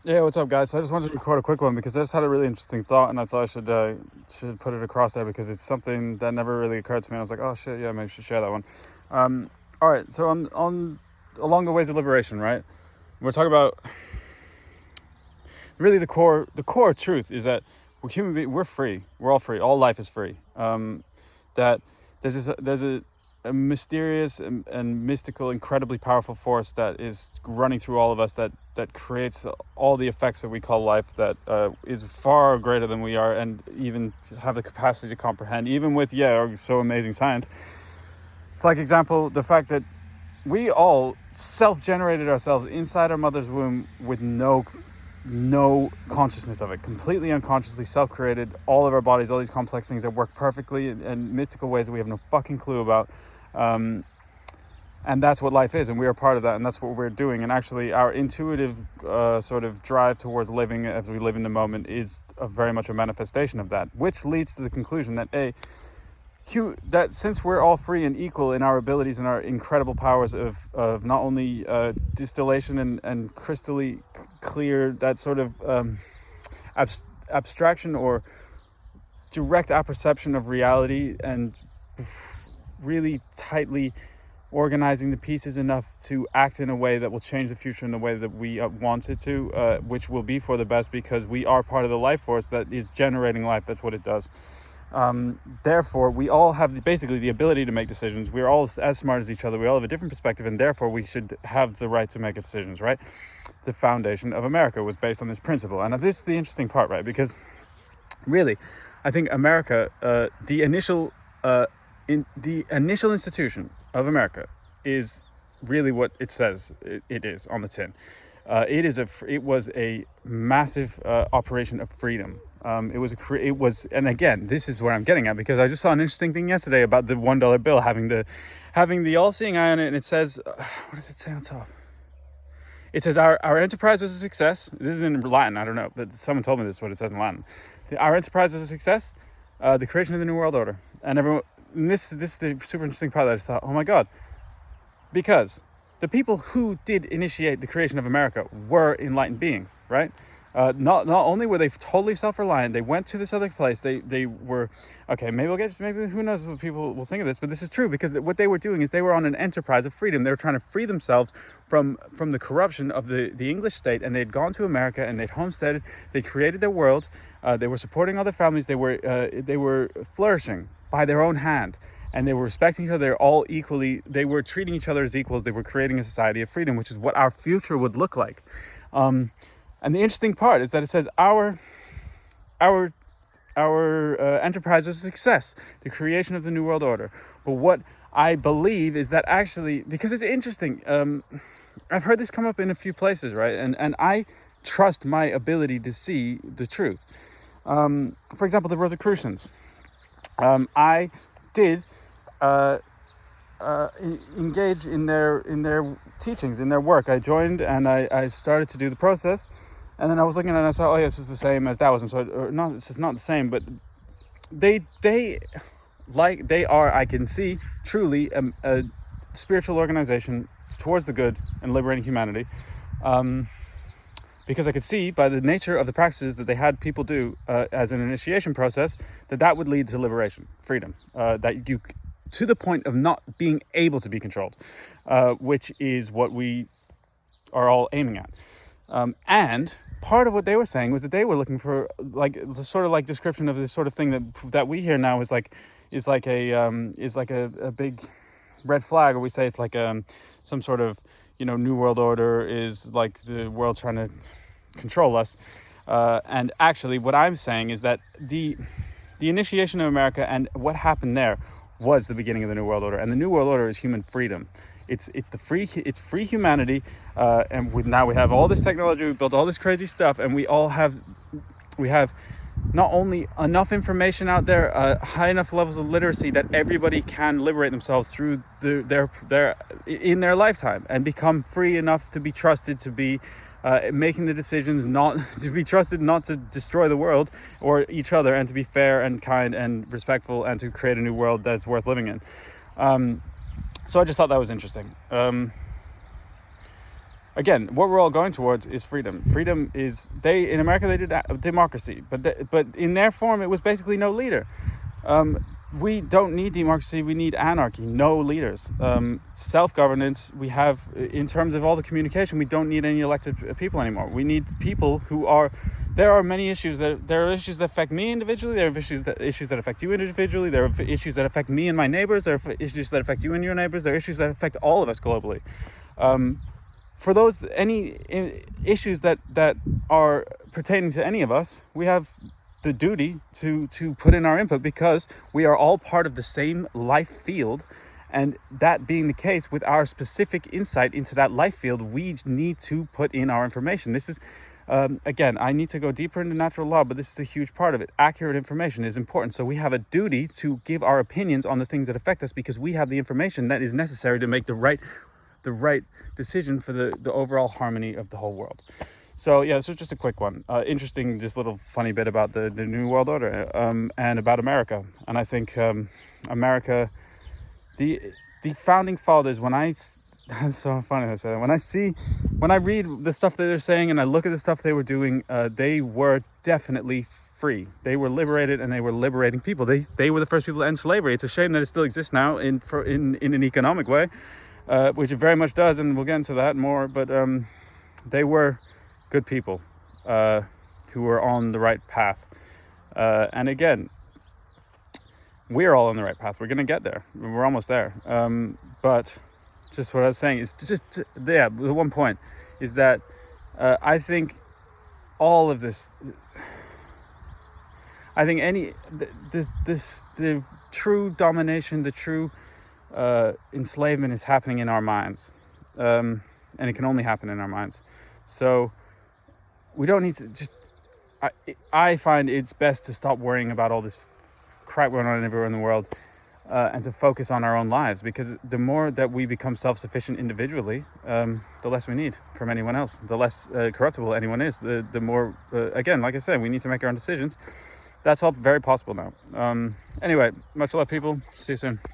Yeah, what's up, guys? So I just wanted to record a quick one because I just had a really interesting thought, and I thought I should put it across there because it's something that never really occurred to me. I was like, oh shit, yeah, maybe I should share that one. All right, so on along the ways of liberation, right? We're talking about really the core truth is that we're free. We're all free. All life is free. That there's a mysterious and mystical, incredibly powerful force that is running through all of us that creates all the effects that we call life, that is far greater than we are and even have the capacity to comprehend, even with so amazing science. It's like, example, the fact that we all self-generated ourselves inside our mother's womb with no consciousness of it, completely unconsciously self-created, all of our bodies, all these complex things that work perfectly in mystical ways that we have no fucking clue about. And that's what life is, and we are part of that, and that's what we're doing. And actually our intuitive sort of drive towards living as we live in the moment is very much a manifestation of that, which leads to the conclusion that that since we're all free and equal in our abilities and our incredible powers of not only distillation and crystally clear, that sort of abstraction or direct apperception of reality, and really tightly organizing the pieces enough to act in a way that will change the future in the way that we want it to, which will be for the best, because we are part of the life force that is generating life. That's what it does. Therefore, we all have basically the ability to make decisions. We're all as smart as each other. We all have a different perspective, and therefore we should have the right to make decisions, right? The foundation of America was based on this principle. And this is the interesting part, right? Because really, I think America, the initial institution of America is really what it says it is on the tin. It was a massive operation of freedom. It was, and again, this is where I'm getting at, because I just saw an interesting thing yesterday about the $1 bill having the all-seeing eye on it, and it says, what does it say on top? It says our enterprise was a success. This is in Latin, I don't know, but someone told me this is what it says in Latin. Our enterprise was a success. The creation of the New World Order, and everyone. And this is the super interesting part that I just thought, oh my god, because the people who did initiate the creation of America were enlightened beings, right? Not only were they totally self-reliant, they went to this other place. They were, okay, maybe who knows what people will think of this, but this is true, because what they were doing is they were on an enterprise of freedom. They were trying to free themselves from the corruption of the English state, and they'd gone to America and they'd homesteaded. They created their world. They were supporting other families. They were flourishing by their own hand, and they were respecting each other all equally. They were treating each other as equals. They were creating a society of freedom, which is what our future would look like. And the interesting part is that it says our enterprise was a success, the creation of the New World Order. But what I believe is that actually, because it's interesting, I've heard this come up in a few places, right? And I trust my ability to see the truth. For example, the Rosicrucians. I did engage in their teachings, in their work. I joined and I started to do the process, and then I was looking at it and I saw, oh yeah, this is the same as Taoism. So this is not the same, but they are, I can see, truly a spiritual organization towards the good and liberating humanity. Because I could see by the nature of the practices that they had people do as an initiation process, that would lead to liberation, freedom, that you, to the point of not being able to be controlled, which is what we are all aiming at. And part of what they were saying was that they were looking for, like, the sort of like description of this sort of thing that we hear now is like a big red flag, or we say it's like some sort of, New World Order is like the world trying to control us. And actually what I'm saying is that the initiation of America and what happened there was the beginning of the New World Order. And the New World Order is human freedom. It's free humanity. And now we have all this technology, we built all this crazy stuff, and we have not only enough information out there, high enough levels of literacy that everybody can liberate themselves through in their lifetime and become free enough to be trusted to be making the decisions, not to be trusted, not to destroy the world or each other, and to be fair and kind and respectful, and to create a new world that's worth living in. So I just thought that was interesting. again, what we're all going towards is freedom. Freedom is, in America they did democracy, but in their form it was basically no leader. We don't need democracy, we need anarchy, no leaders. Self-governance, we have, in terms of all the communication, we don't need any elected people anymore. We need people who are, there are many issues there are issues that affect me individually, there are issues that affect you individually, there are issues that affect me and my neighbors, there are issues that affect you and your neighbors, there are issues that affect all of us globally. For those, any issues that are pertaining to any of us, we have the duty to put in our input, because we are all part of the same life field. And that being the case, with our specific insight into that life field, we need to put in our information. This is, again, I need to go deeper into natural law, but this is a huge part of it. Accurate information is important. So we have a duty to give our opinions on the things that affect us, because we have the information that is necessary to make the right decision for the overall harmony of the whole world. So yeah, this was just a quick one. Interesting, just little funny bit about the New World Order, and about America. And I think America, the founding fathers, that's so funny I say that. When I read the stuff that they're saying and I look at the stuff they were doing, they were definitely free. They were liberated, and they were liberating people. They were the first people to end slavery. It's a shame that it still exists now in an economic way, which it very much does, and we'll get into that more. But they were good people who were on the right path. And again, we're all on the right path. We're going to get there. We're almost there. But just what I was saying is the one point is that I think all of this, I think the true domination, the true enslavement is happening in our minds. And it can only happen in our minds. So we don't need to I find it's best to stop worrying about all this crap going on everywhere in the world, and to focus on our own lives, because the more that we become self-sufficient individually, the less we need from anyone else, the less corruptible anyone is, the more, again, like I said, we need to make our own decisions. That's all very possible now. Anyway, much love, people. See you soon.